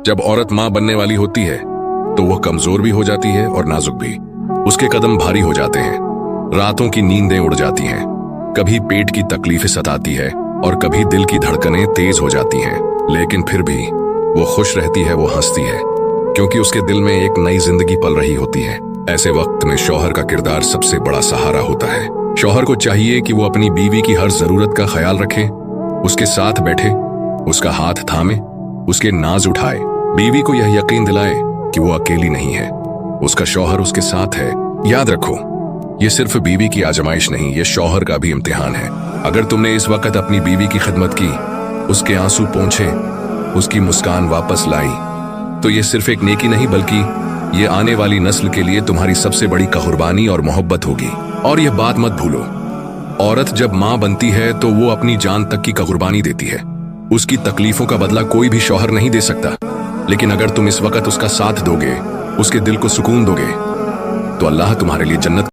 जब औरत माँ बनने वाली होती है तो वह कमजोर भी हो जाती है और नाजुक भी। उसके कदम भारी हो जाते हैं, रातों की नींदें उड़ जाती हैं, कभी पेट की तकलीफें सताती है और कभी दिल की धड़कनें तेज हो जाती हैं। लेकिन फिर भी वो खुश रहती है, वो हंसती है, क्योंकि उसके दिल में एक नई जिंदगी पल रही होती है। ऐसे वक्त में शौहर का किरदार सबसे बड़ा सहारा होता है। शौहर को चाहिए कि वो अपनी बीवी की हर जरूरत का ख्याल रखे, उसके साथ बैठे, उसका हाथ थामे, उसके नाज उठाए, बीवी को यह यकीन दिलाए कि वो अकेली नहीं है, उसका शौहर उसके साथ है। याद रखो, ये सिर्फ बीवी की आजमाइश नहीं, ये शौहर का भी इम्तिहान है। अगर तुमने इस वक्त अपनी बीवी की खिदमत की, उसके आंसू पोंछे, उसकी मुस्कान वापस लाई, तो ये सिर्फ एक नेकी नहीं बल्कि ये आने वाली नस्ल के लिए तुम्हारी सबसे बड़ी कुर्बानी और मोहब्बत होगी। और यह बात मत भूलो, औरत जब माँ बनती है तो वो अपनी जान तक की कुर्बानी देती है। उसकी तकलीफों का बदला कोई भी शौहर नहीं दे सकता। लेकिन अगर तुम इस वक्त उसका साथ दोगे, उसके दिल को सुकून दोगे, तो अल्लाह तुम्हारे लिए जन्नत